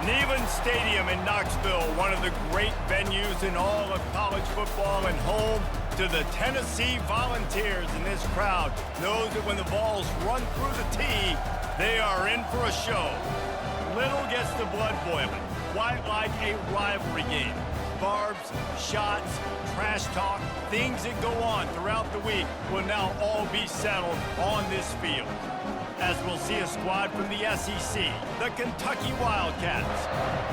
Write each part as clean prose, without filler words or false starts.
Neyland Stadium in Knoxville, one of the great venues in all of college football, and home to the Tennessee Volunteers. And this crowd knows that when the balls run through the tee, they are in for a show. Little gets the blood boiling, quite like a rivalry game. Barbs, shots, trash talk, things that go on throughout the week will now all be settled on this field. As we'll see a squad from the SEC, the Kentucky Wildcats,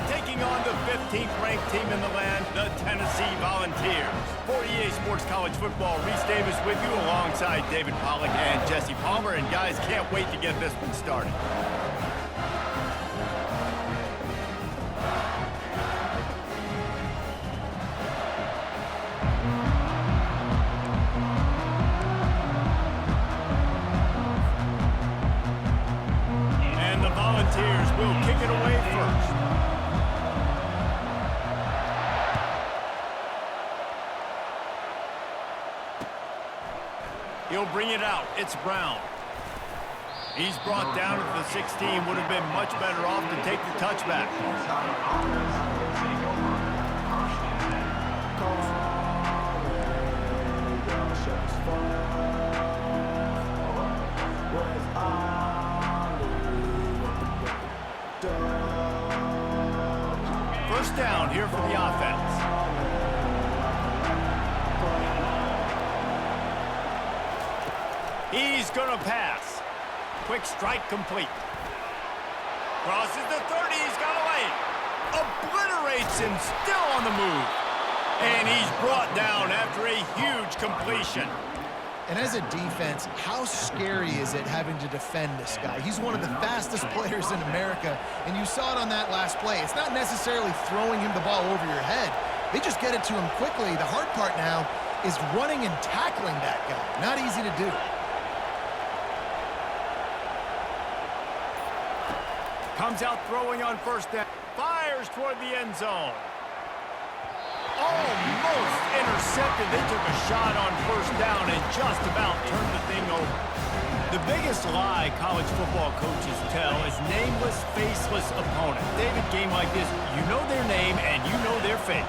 taking on the 15th ranked team in the land, the Tennessee Volunteers. For EA Sports College Football, Reese Davis with you alongside David Pollack and Jesse Palmer. And guys, can't wait to get this one started. Will kick it away first. He'll bring it out. It's Brown. He's brought down at the 16. Would have been much better off to take the touchback. First down here for the offense. He's going to pass. Quick strike complete. Crosses the 30. He's got away. Obliterates him, still on the move. And he's brought down after a huge completion. And as a defense, how scary is it having to defend this guy? He's one of the fastest players in America, and you saw it on that last play. It's not necessarily throwing him the ball over your head. They just get it to him quickly. The hard part now is running and tackling that guy. Not easy to do. Comes out throwing on first down. Fires toward the end zone. Almost intercepted. They took a shot on first down and just about turned the thing over. The biggest lie college football coaches tell is nameless, faceless opponent. David, game like this, you know their name and you know their face.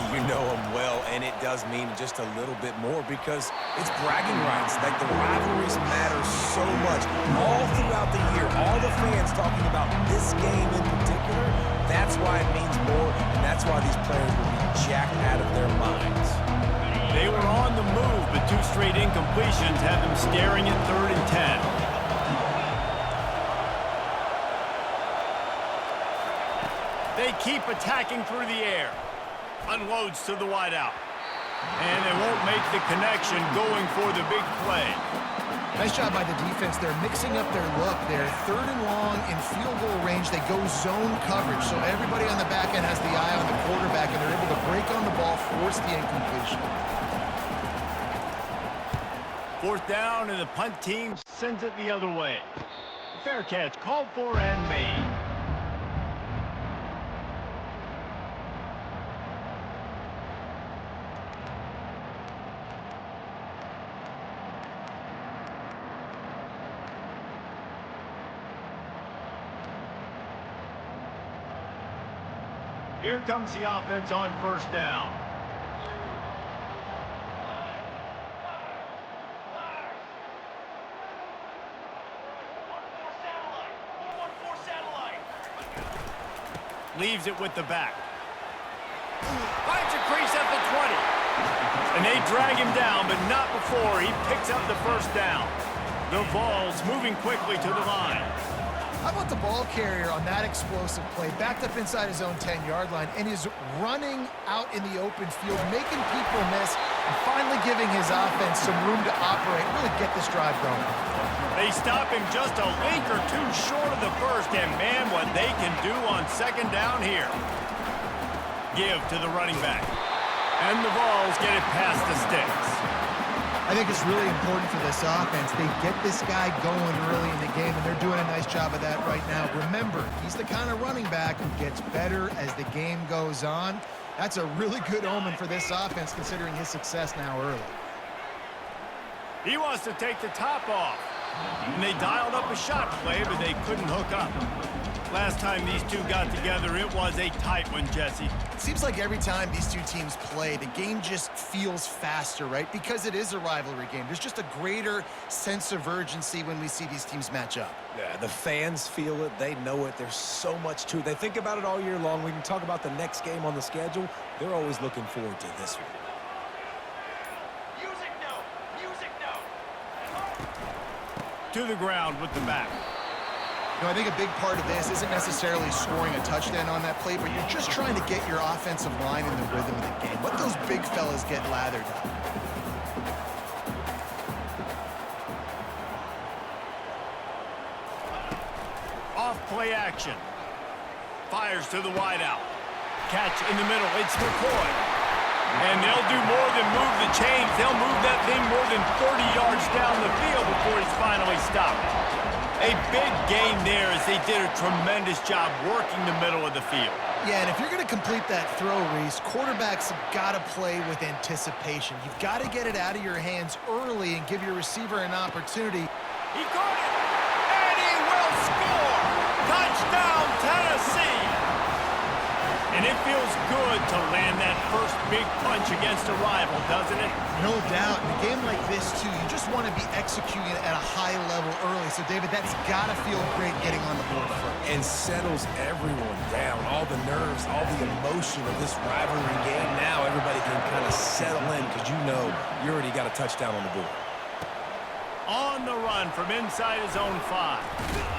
You know them well, and it does mean just a little bit more because it's bragging rights. Like, the rivalries matter so much. All throughout the year, all the fans talking about this game in particular, that's why it means more, and that's why these players will be jacked out of their minds. They were on the move, but two straight incompletions have them staring at 3rd and 10. They keep attacking through the air. Unloads to the wideout. And they won't make the connection going for the big play. Nice job by the defense. They're mixing up their look. They're 3rd and long in field goal range. They go zone coverage, so everybody on the back end has the eye on the quarterback, and they're able to break on the ball, force the incompletion. 4th down, and the punt team sends it the other way. Fair catch called for and made. Here comes the offense on first down. Leaves it with the back. Finds a crease at the 20. And they drag him down, but not before he picks up the first down. The ball's moving quickly to the line. How about the ball carrier on that explosive play? Backed up inside his own 10-yard line and is running out in the open field, making people miss, and finally giving his offense some room to operate, really get this drive going. They stop him just a link or two short of the first, and man, what they can do on 2nd down here. Give to the running back. And the balls get it past the sticks. I think it's really important for this offense. They get this guy going early in the game, and they're doing a nice job of that right now. Remember, he's the kind of running back who gets better as the game goes on. That's a really good omen for this offense, considering his success now early. He wants to take the top off. And they dialed up a shot play, but they couldn't hook up. Last time these two got together, it was a tight one, Jesse. It seems like every time these two teams play, the game just feels faster, right? Because it is a rivalry game. There's just a greater sense of urgency when we see these teams match up. Yeah, the fans feel it. They know it. There's so much to it. They think about it all year long. We can talk about the next game on the schedule. They're always looking forward to this one. Music note! Music note! To the ground with the back. You know, I think a big part of this isn't necessarily scoring a touchdown on that play, but you're just trying to get your offensive line in the rhythm of the game. Let those big fellas get lathered up. Off play action. Fires to the wideout. Catch in the middle. It's McCoy. And they'll do more than move the chains. They'll move that thing more than 30 yards down the field before he's finally stopped. A big gain there as they did a tremendous job working the middle of the field. Yeah, and if you're going to complete that throw, Reese, quarterbacks have got to play with anticipation. You've got to get it out of your hands early and give your receiver an opportunity. He caught it, and he will score! Touchdown, Tennessee! And it feels good to land that first big punch against a rival, doesn't it? No doubt. In a game like this, too, you just want to be executing at a high level early. So, David, that's got to feel great getting on the board first. And settles everyone down. All the nerves, all the emotion of this rivalry game. Now everybody can kind of settle in because you know you already got a touchdown on the board. On the run from inside his own 5.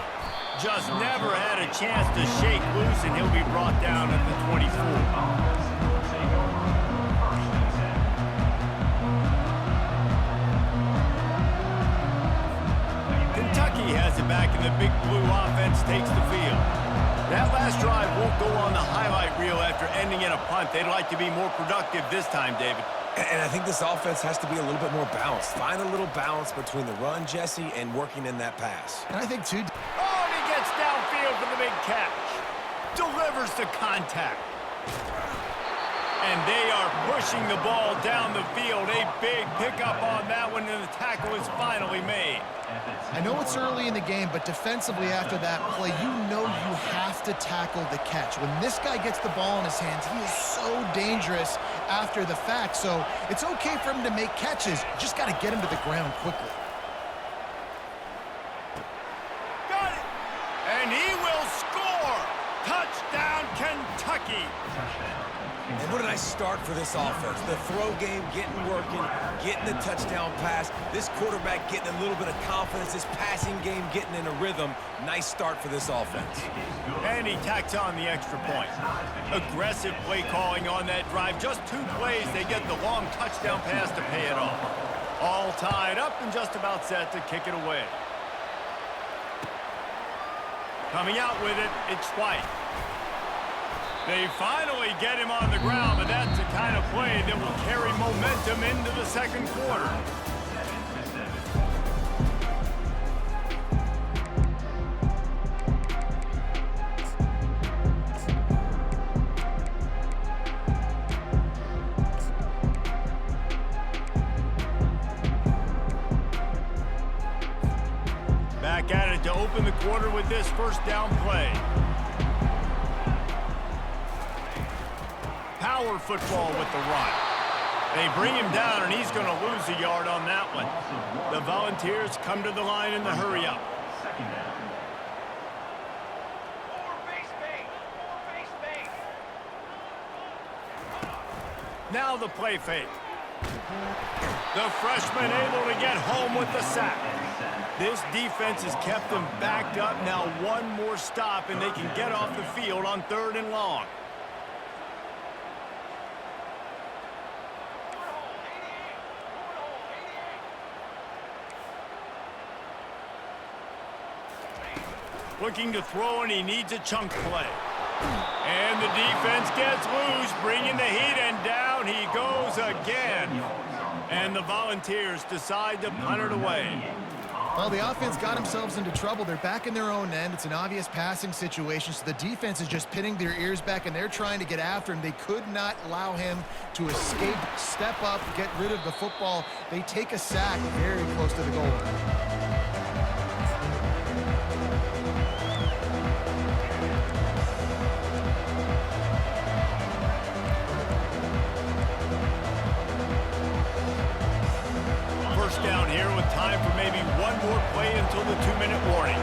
Just never had a chance to shake loose, and he'll be brought down at the 24. Kentucky has it back, and the big blue offense takes the field. That last drive won't go on the highlight reel after ending in a punt. They'd like to be more productive this time, David. And I think this offense has to be a little bit more balanced. Find a little balance between the run, Jesse, and working in that pass. And I think, too, Oh, and he gets downfield for the big catch. Delivers the contact. And they are pushing the ball down the field. A big pickup on that one, and the tackle is finally made. I know it's early in the game, but defensively after that play, you know you have to tackle the catch. When this guy gets the ball in his hands, he is so dangerous after the fact. So it's okay for him to make catches. You just got to get him to the ground quickly. Got it! And he will score! Touchdown, Kentucky! And what a nice start for this offense. The throw game getting working, getting the touchdown pass. This quarterback getting a little bit of confidence. This passing game getting in a rhythm. Nice start for this offense. And he tacks on the extra point. Aggressive play calling on that drive. Just 2 plays, they get the long touchdown pass to pay it off. All tied up and just about set to kick it away. Coming out with it, it's White. They finally get him on the ground, but that's the kind of play that will carry momentum into the second quarter. Back at it to open the quarter with this first down play. Power football with the run. They bring him down, and he's going to lose a yard on that one. The Volunteers come to the line in the hurry-up. Now the play fake. The freshman able to get home with the sack. This defense has kept them backed up. Now one more stop, and they can get off the field on 3rd and long. Looking to throw, and he needs a chunk play. And the defense gets loose, bringing the heat, and down he goes again. And the Volunteers decide to punt it away. Well, the offense got themselves into trouble. They're back in their own end. It's an obvious passing situation, so the defense is just pinning their ears back, and they're trying to get after him. They could not allow him to escape, step up, get rid of the football. They take a sack very close to the goal line. more play until the 2-minute warning.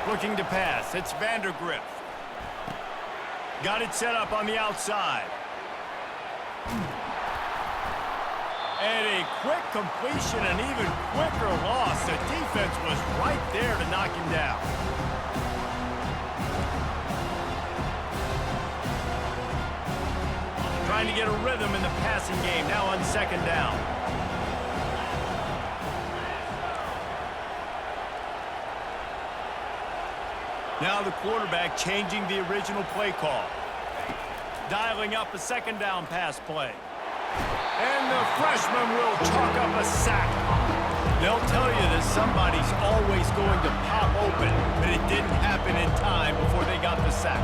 Looking to pass. It's Vandergriff. Got it set up on the outside. And a quick completion, an even quicker loss. The defense was right there to knock him down. Trying to get a rhythm in the passing game now on 2nd down. Now the quarterback changing the original play call. Dialing up a 2nd down pass play. And the freshman will chalk up a sack. They'll tell you that somebody's always going to pop open, but it didn't happen in time before they got the sack.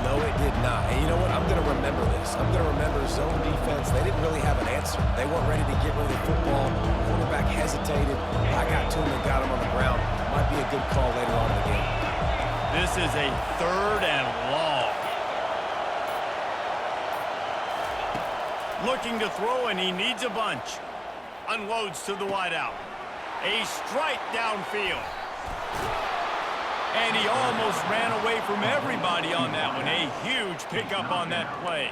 No, it did not. And you know what? I'm going to remember this. I'm going to remember zone defense. They didn't really have an answer. They weren't ready to get rid of the football. Quarterback hesitated. I got to him and got him on the ground. Might be a good call later on in the game. This is a 3rd and long. Looking to throw, and he needs a bunch. Unloads to the wideout. A strike downfield. And he almost ran away from everybody on that one. A huge pickup on that play.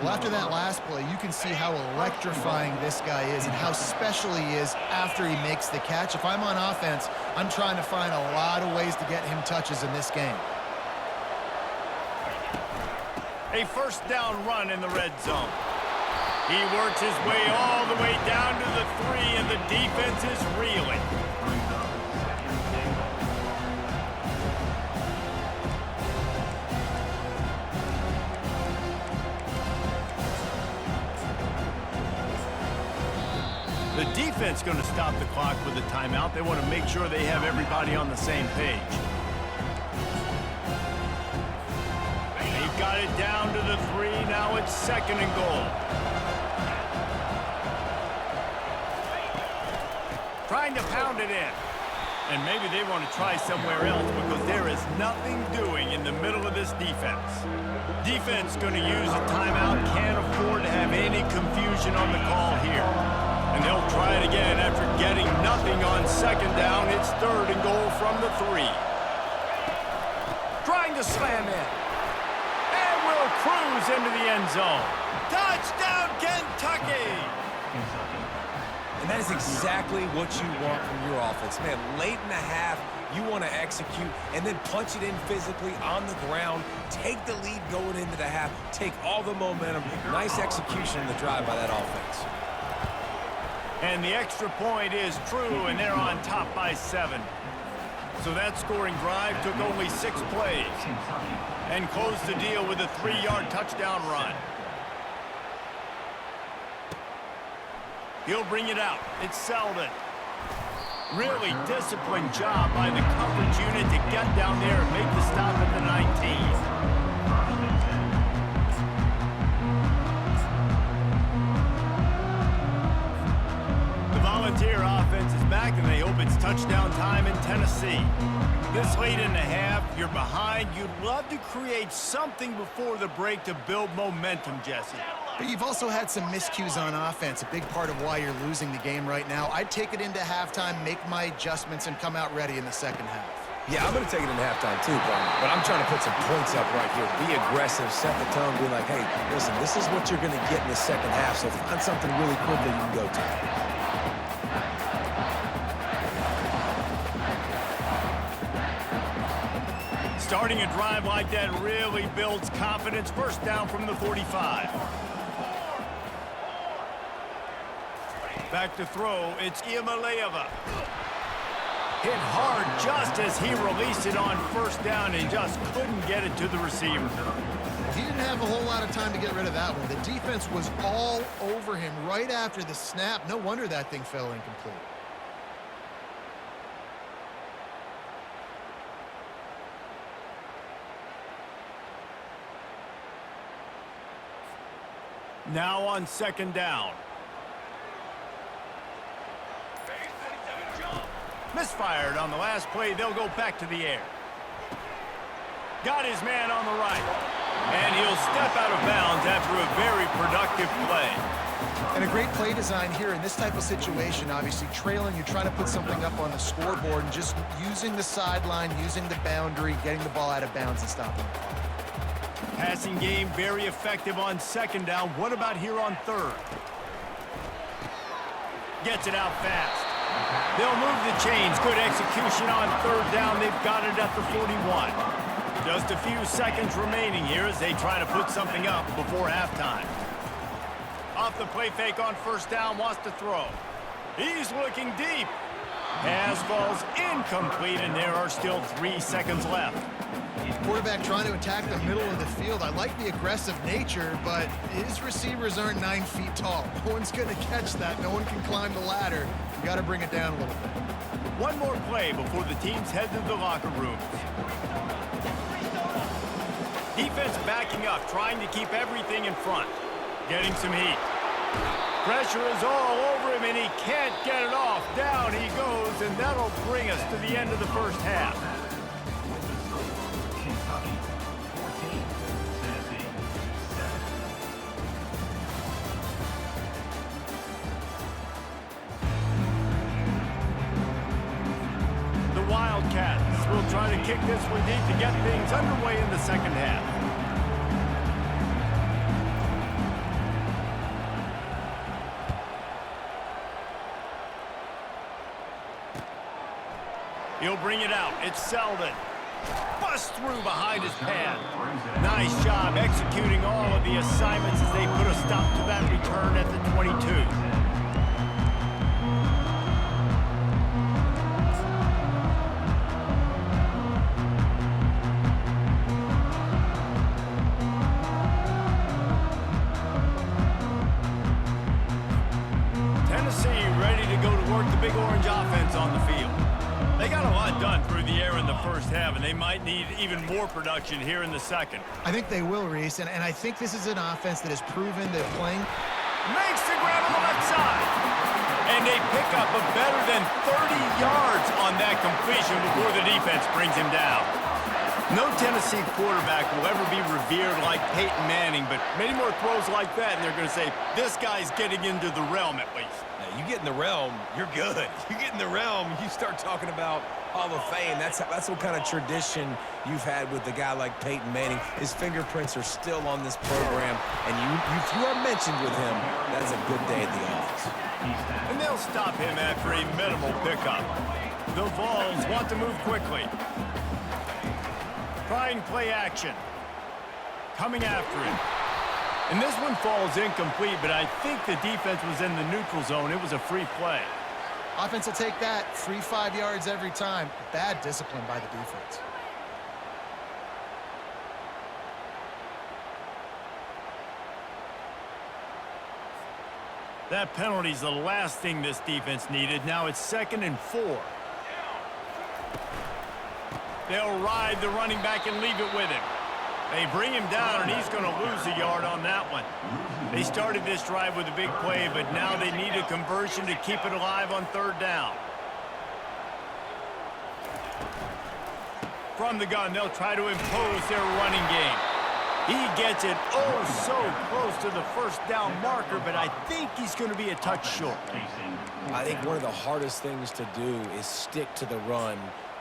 Well, after that last play, you can see how electrifying this guy is and how special he is after he makes the catch. If I'm on offense, I'm trying to find a lot of ways to get him touches in this game. A 1st down run in the red zone. He works his way all the way down to the 3, and the defense is reeling. The defense going to stop the clock with a timeout. They want to make sure they have everybody on the same page. They've got it down to the 3. Now it's 2nd and goal. Trying to pound it in. And maybe they want to try somewhere else because there is nothing doing in the middle of this defense. Defense going to use a timeout. Can't afford to have any confusion on the call here. And they'll try it again after getting nothing on 2nd down. It's 3rd and goal from the 3. Trying to slam in. And will cruise into the end zone. Touchdown, Kentucky! And that is exactly what you want from your offense. Man, late in the half, you want to execute and then punch it in physically on the ground, take the lead going into the half, take all the momentum. Nice execution in the drive by that offense. And the extra point is true, and they're on top by 7. So that scoring drive took only 6 plays and closed the deal with a 3-yard touchdown run. He'll bring it out. It's Selden. Really disciplined job by the coverage unit to get down there and make the stop at the 19. The Volunteer offense is back, and they hope it's touchdown time in Tennessee. This late in the half, you're behind. You'd love to create something before the break to build momentum, Jesse. But you've also had some miscues on offense, a big part of why you're losing the game right now. I'd take it into halftime, make my adjustments, and come out ready in the 2nd half. Yeah, I'm going to take it in halftime too, Brian. But I'm trying to put some points up right here. Be aggressive, set the tone, be like, hey, listen, this is what you're going to get in the 2nd half, so find something really quick that you can go to. Starting a drive like that really builds confidence. 1st down from the 45. Back to throw, it's Iamaleava. Hit hard just as he released it on 1st down and just couldn't get it to the receiver. He didn't have a whole lot of time to get rid of that one. The defense was all over him right after the snap. No wonder that thing fell incomplete. Now on 2nd down. Misfired on the last play. They'll go back to the air. Got his man on the right. And he'll step out of bounds after a very productive play. And a great play design here in this type of situation. Obviously, trailing, you're trying to put something up on the scoreboard and just using the sideline, using the boundary, getting the ball out of bounds and stopping the clock. Passing game very effective on second down. What about here on third? Gets it out fast. They'll move the chains. Good execution on third down. They've got it at the 41. Just a few seconds remaining here as they try to put something up before halftime. Off the play fake on first down, wants to throw. He's looking deep. Pass falls incomplete, and there are still 3 seconds left. Quarterback trying to attack the middle of the field. I like the aggressive nature, but his receivers aren't 9 feet tall. No one's going to catch that. No one can climb the ladder. You got to bring it down a little bit. One more play before the teams head to the locker rooms. Defense backing up, trying to keep everything in front. Getting some heat. Pressure is all over him, and he can't get it off. Down he goes, and that'll bring us to the end of the first half. Kentucky 14, Tennessee 7. The Wildcats will try to kick this one deep to get things underway in the second half. He'll bring it out. It's Selden. Bust through behind his pad. Nice job executing all of the assignments as they put a stop to that return at the 22. Tennessee ready to go to work the Big Orange offense on the field. They got a lot done through the air in the first half, and they might need even more production here in the second. I think they will, Reese, and I think this is an offense that has proven they're playing. Makes the grab on the left side. And they pick up a better than 30 yards on that completion before the defense brings him down. No Tennessee quarterback will ever be revered like Peyton Manning, but many more throws like that, and they're going to say, this guy's getting into the realm at least. You get in the realm, you're good. You get in the realm, you start talking about Hall of Fame. That's what kind of tradition you've had with a guy like Peyton Manning. His fingerprints are still on this program, and if you are mentioned with him, that's a good day at the office. And they'll stop him after a minimal pickup. The Vols want to move quickly. Trying play action. Coming after him. And this one falls incomplete, but I think the defense was in the neutral zone. It was a free play. Offense will take that. Free 5 yards every time. Bad discipline by the defense. That penalty's the last thing this defense needed. Now it's 2nd and 4. They'll ride the running back and leave it with him. They bring him down, and he's going to lose a yard on that one. They started this drive with a big play, but now they need a conversion to keep it alive on third down. From the gun, they'll try to impose their running game. He gets it so close to the first down marker, but I think he's going to be a touch short. I think one of the hardest things to do is stick to the run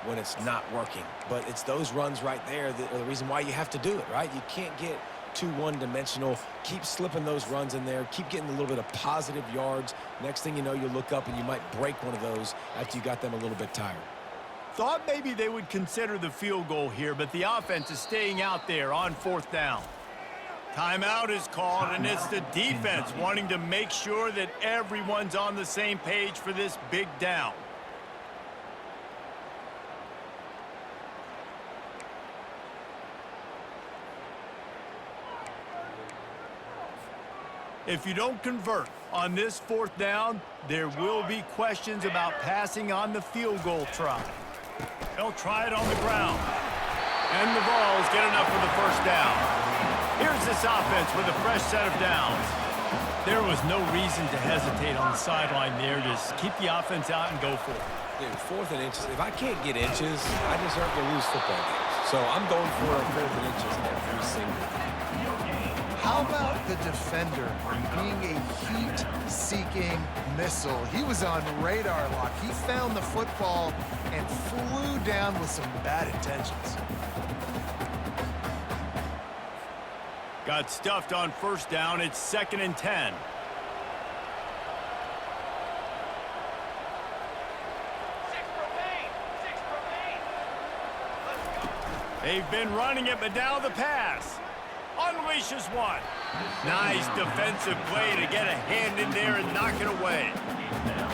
when it's not working. But it's those runs right there that are the reason why you have to do it, right? You can't get too one-dimensional. Keep slipping those runs in there. Keep getting a little bit of positive yards. Next thing you know, you look up and you might break one of those after you got them a little bit tired. Thought maybe they would consider the field goal here, but the offense is staying out there on fourth down. Timeout is called, and it's the defense wanting to make sure that everyone's on the same page for this big down. If you don't convert on this fourth down, there will be questions about passing on the field goal try. They'll try it on the ground. And the Vols get enough for the first down. Here's this offense with a fresh set of downs. There was no reason to hesitate on the sideline there. Just keep the offense out and go for it. Dude, 4th and inches. If I can't get inches, I deserve to lose football games. So I'm going for a 4th and inches every single time. How about the defender being a heat-seeking missile? He was on radar lock. He found the football and flew down with some bad intentions. Got stuffed on first down. It's 2nd and 10. They've been running it, but now the pass. Unleashes one. Nice defensive play to get a hand in there and knock it away.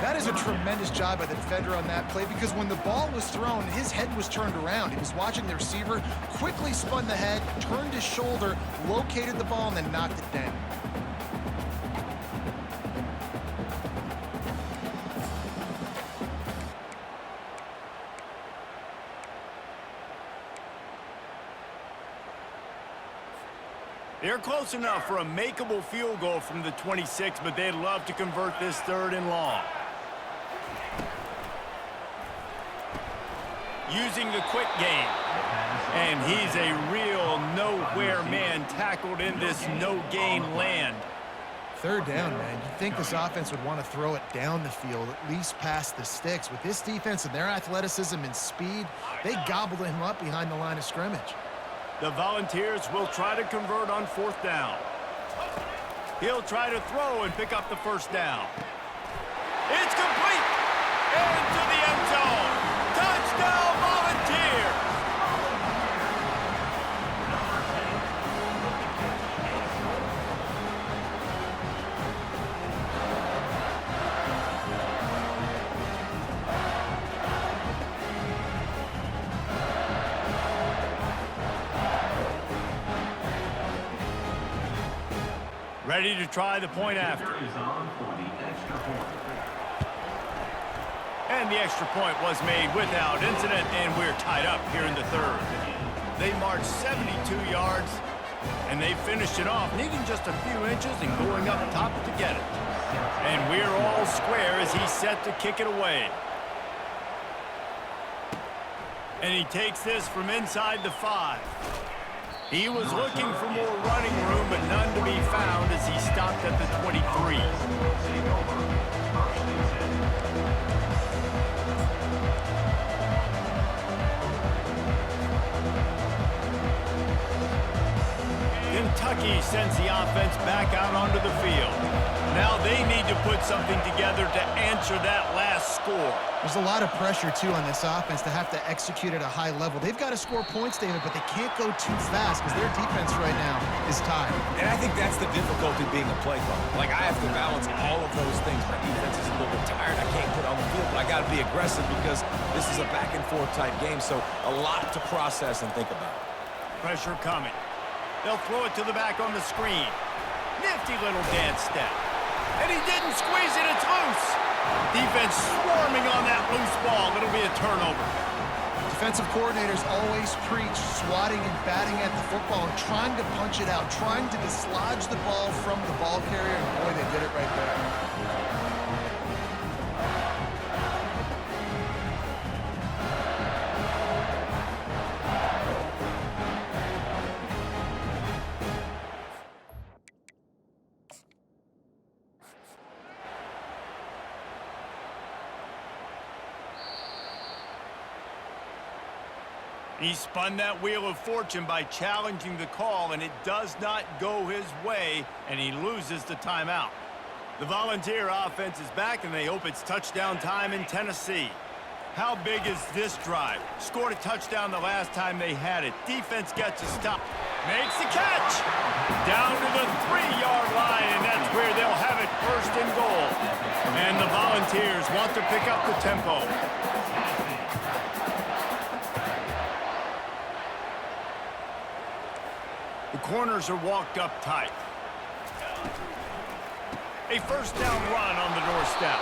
That is a tremendous job by the defender on that play because when the ball was thrown, his head was turned around. He was watching the receiver, quickly spun the head, turned his shoulder, located the ball, and then knocked it down. They're close enough for a makeable field goal from the 26, but they'd love to convert this 3rd and long. Using the quick game. And he's a real nowhere man tackled in this no-gain land. 3rd down, man. You'd think this offense would want to throw it down the field, at least past the sticks. With this defense and their athleticism and speed, they gobbled him up behind the line of scrimmage. The Volunteers will try to convert on 4th down. He'll try to throw and pick up the 1st down. It's complete! Into the end zone! Touchdown, Volunteers! Ready to try the point after. And the extra point was made without incident, and we're tied up here in the 3rd. They marched 72 yards, and they finished it off, needing just a few inches and going up top to get it. And we're all square as he's set to kick it away. And he takes this from inside the 5. He was looking for more running room, but none to be found as he stopped at the 23. Kentucky sends the offense back out onto the field. Now they need to put something together to answer that last score. There's a lot of pressure, too, on this offense to have to execute at a high level. They've got to score points, David, but they can't go too fast because their defense right now is tired. And I think that's the difficulty being a play caller. Like, I have to balance all of those things. My defense is a little bit tired. I can't put on the field, but I got to be aggressive because this is a back-and-forth type game, so a lot to process and think about. Pressure coming. They'll throw it to the back on the screen. Nifty little dance step. And he didn't squeeze it, it's loose. Defense swarming on that loose ball. It'll be a turnover. Defensive coordinators always preach swatting and batting at the football and trying to punch it out, trying to dislodge the ball from the ball carrier, and boy, they did it right there. He spun that wheel of fortune by challenging the call, and it does not go his way, and he loses the timeout. The Volunteer offense is back, and they hope it's touchdown time in Tennessee. How big is this drive? Scored a touchdown the last time they had it. Defense gets a stop. Makes the catch. Down to the 3-yard line, and that's where they'll have it 1st and goal. And the Volunteers want to pick up the tempo. The corners are walked up tight. A 1st down run on the doorstep.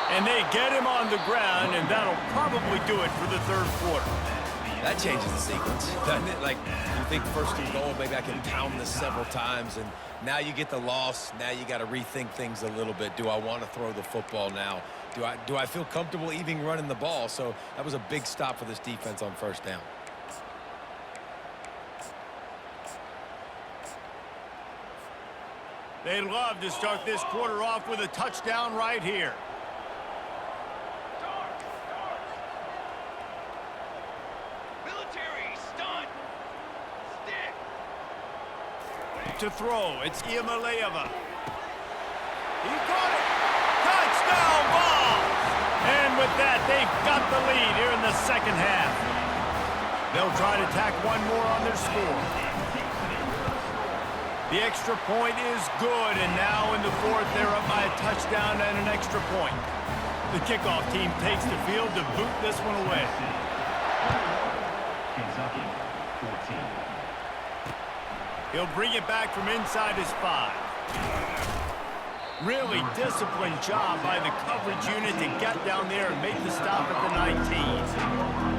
And they get him on the ground, and that'll probably do it for the 3rd quarter. That changes the sequence, doesn't it? Like, you think 1st and goal, maybe I can pound this several times, and now you get the loss. Now you got to rethink things a little bit. Do I want to throw the football now? Do I feel comfortable even running the ball? So that was a big stop for this defense on 1st down. They'd love to start this quarter off with a touchdown right here. Military stunt. Stick. To throw, it's Iamaleava. He caught it. Touchdown ball! And with that, they've got the lead here in the second half. They'll try to tack one more on their score. The extra point is good, and now in the fourth, they're up by a touchdown and an extra point. The kickoff team takes the field to boot this one away. Kentucky, 14. He'll bring it back from inside his 5. Really disciplined job by the coverage unit to get down there and make the stop at the 19.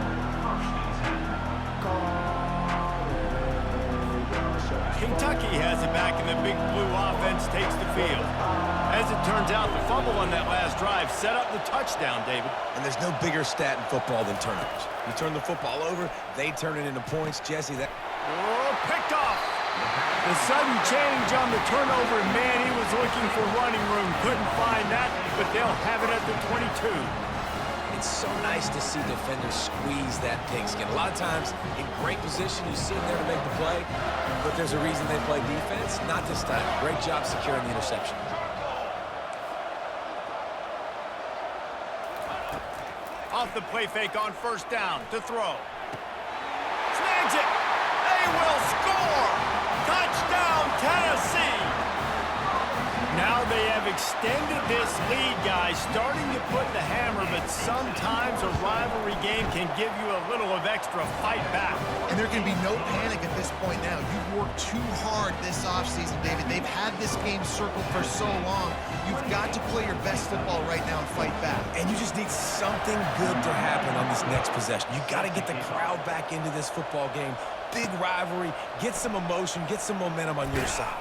Kentucky has it back, and the big blue offense takes the field. As it turns out, the fumble on that last drive set up the touchdown, David. And there's no bigger stat in football than turnovers. You turn the football over, they turn it into points. Jesse, that... Oh, picked off. The sudden change on the turnover, man, he was looking for running room. Couldn't find that, but they'll have it at the 22. It's so nice to see defenders squeeze that pigskin. A lot of times, in great position, you see them there to make the play, but there's a reason they play defense. Not this time. Great job securing the interception. Off the play fake on first down to throw. Snags it. They will score. Touchdown, Tennessee. Now they have extended this lead, guys, starting to put the hammer, but sometimes a rivalry game can give you a little of extra fight back. And there can be no panic at this point now. You've worked too hard this offseason, David. They've had this game circled for so long. You've got to play your best football right now and fight back. And you just need something good to happen on this next possession. You got to get the crowd back into this football game. Big rivalry. Get some emotion. Get some momentum on your side.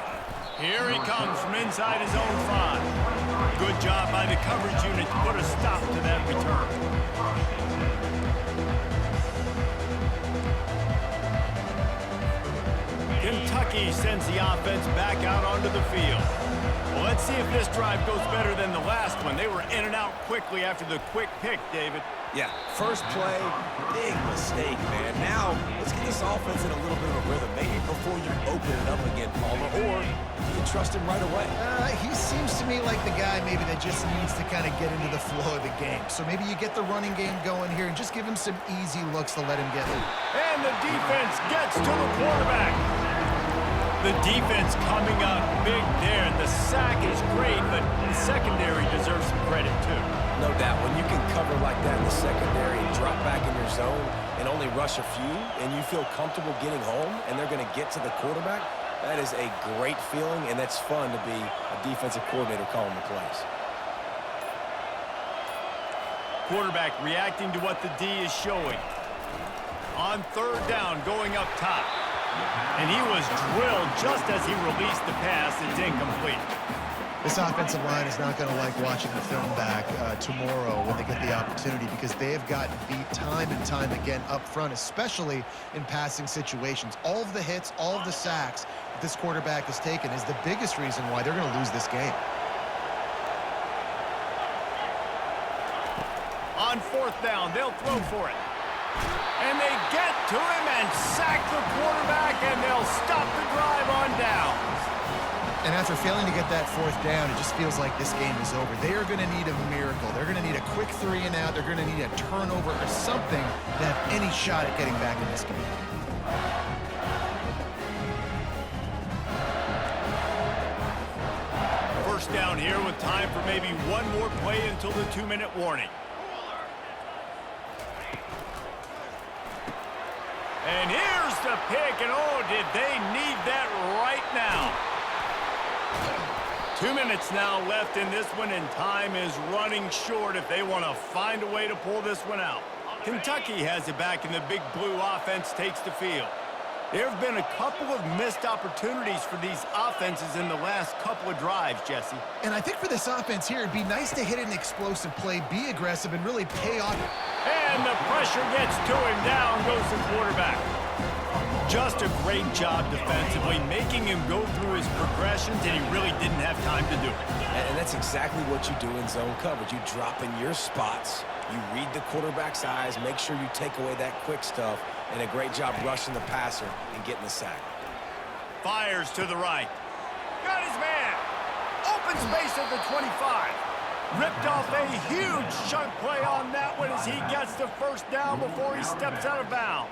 Here he comes from inside his own 5. Good job by the coverage unit to put a stop to that return. Kentucky sends the offense back out onto the field. Well, let's see if this drive goes better than the last one. They were in and out quickly after the quick pick, David. Yeah, first play, big mistake, man. Now, let's get this offense in a little bit of a rhythm. Maybe before you open it up again, Palmer, or you trust him right away. He seems to me like the guy maybe that just needs to kind of get into the flow of the game. So maybe you get the running game going here and just give him some easy looks to let him get it. And the defense gets to the quarterback. The defense coming up big there. The sack is great, but the secondary deserves some credit, too. No doubt. When you can cover like that in the secondary and drop back in your zone and only rush a few, and you feel comfortable getting home, and they're going to get to the quarterback, that is a great feeling, and that's fun to be a defensive coordinator calling the plays. Quarterback reacting to what the D is showing. On third down, going up top. And he was drilled just as he released the pass. It's incomplete. This offensive line is not going to like watching the film back tomorrow when they get the opportunity, because they have gotten beat time and time again up front, especially in passing situations. All of the hits, all of the sacks that this quarterback has taken is the biggest reason why they're going to lose this game. On fourth down, they'll throw for it. And they get to him and sack the quarterback, and they'll stop the drive on downs. And after failing to get that fourth down, it just feels like this game is over. They are going to need a miracle. They're going to need a quick 3 and out. They're going to need a turnover or something to have any shot at getting back in this game. First down here with time for maybe one more play until the 2-minute warning. And here's the pick, and oh, did they need that right now. 2 minutes now left in this one, and time is running short if they want to find a way to pull this one out. Kentucky has it back, and the big blue offense takes the field. There have been a couple of missed opportunities for these offenses in the last couple of drives, Jesse. And I think for this offense here, it'd be nice to hit an explosive play, be aggressive, and really pay off. And the pressure gets to him. Down goes the quarterback. Just a great job defensively, making him go through his progressions, and he really didn't have time to do it. And that's exactly what you do in zone coverage. You drop in your spots, you read the quarterback's eyes, make sure you take away that quick stuff, and a great job rushing the passer and getting the sack. Fires to the right. Got his man. Open space at the 25. Ripped off a huge chunk play on that one as he gets the first down before he steps out of bounds.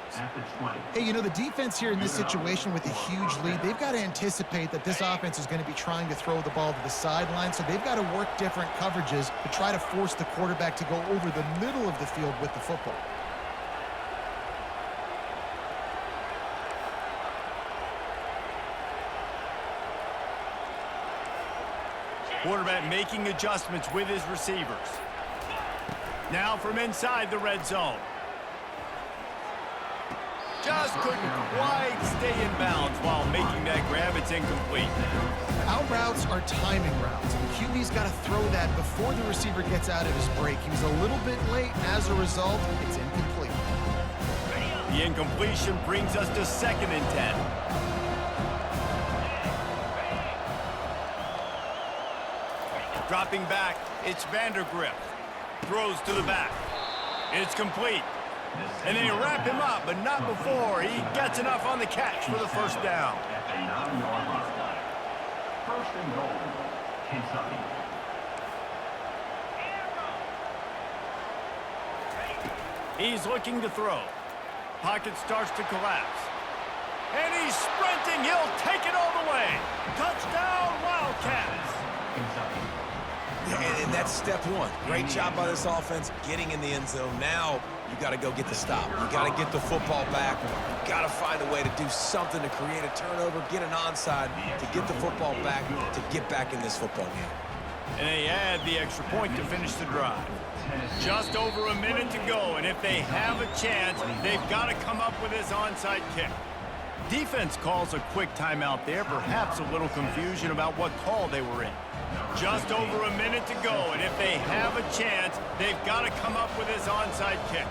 Hey, you know, the defense here in this situation with a huge lead, they've got to anticipate that this offense is going to be trying to throw the ball to the sideline, so they've got to work different coverages to try to force the quarterback to go over the middle of the field with the football. Quarterback making adjustments with his receivers. Now from inside the red zone. Just couldn't quite stay in bounds while making that grab. It's incomplete. Out routes are timing routes. The QB's got to throw that before the receiver gets out of his break. He was a little bit late, and as a result, it's incomplete. The incompletion brings us to 2nd and 10. Dropping back, it's Vandergrift. Throws to the back. It's complete. And they wrap him up, but not before he gets enough on the catch for the first down. At the 9-yard line. First and goal, Kentucky. He's looking to throw. Pocket starts to collapse. And he's sprinting. He'll take it all the way. Touchdown, Wildcats. Kentucky. And that's step one. Great job by this offense getting in the end zone. Now you got to go get the stop. You got to get the football back. You got to find a way to do something to create a turnover, get an onside, to get the football back, to get back in this football game. And they add the extra point to finish the drive. Just over a minute to go, and if they have a chance, they've got to come up with this onside kick. Defense calls a quick timeout there, perhaps a little confusion about what call they were in. Just over a minute to go, and if they have a chance, they've got to come up with this onside kick.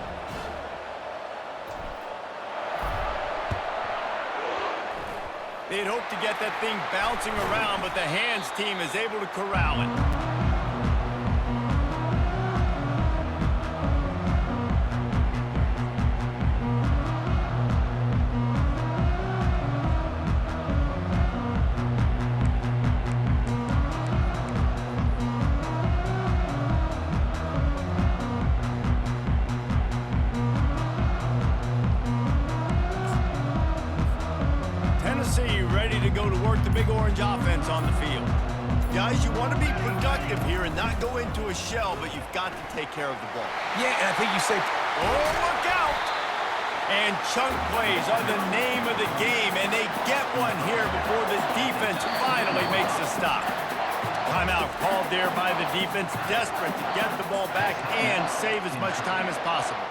They'd hoped to get that thing bouncing around, but the hands team is able to corral it. Tennessee ready to go to work the big orange offense on the field. Guys, you want to be productive here and not go into a shell, but you've got to take care of the ball. Yeah, and I think you say, oh, look out! And chunk plays are the name of the game, and they get one here before the defense finally makes a stop. Timeout called there by the defense, desperate to get the ball back and save as much time as possible.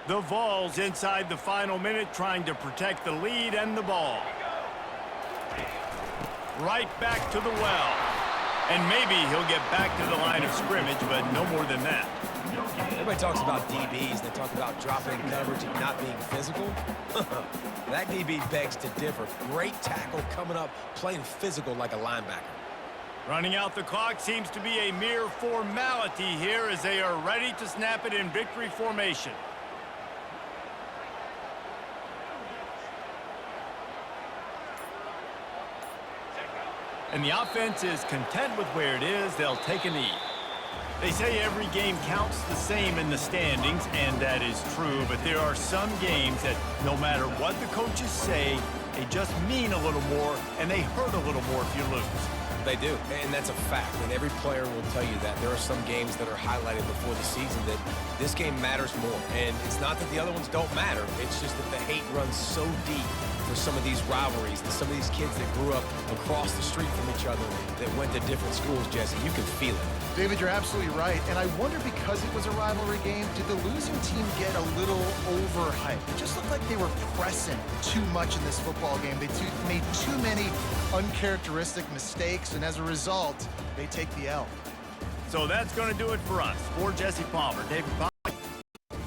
The Vols inside the final minute trying to protect the lead and the ball. Right back to the well. And maybe he'll get back to the line of scrimmage, but no more than that. everybody talks about DBs. They talk about dropping coverage and not being physical. That DB begs to differ. Great tackle coming up, playing physical like a linebacker. Running out the clock seems to be a mere formality here as they are ready to snap it in victory formation. And the offense is content with where it is. They'll take a knee. They say every game counts the same in the standings, and that is true, but there are some games that no matter what the coaches say, they just mean a little more, and they hurt a little more if you lose. They do, and that's a fact, and every player will tell you that. There are some games that are highlighted before the season that this game matters more, and it's not that the other ones don't matter. It's just that the hate runs so deep for some of these rivalries, and some of these kids that grew up across the street from each other that went to different schools, Jesse. You can feel it. David, you're absolutely right, and I wonder, because it was a rivalry game, did the losing team get a little overhyped? It just looked like they were pressing too much in this football game. They made too many uncharacteristic mistakes, and as a result, they take the L. So that's going to do it for us. For Jesse Palmer, David Palmer.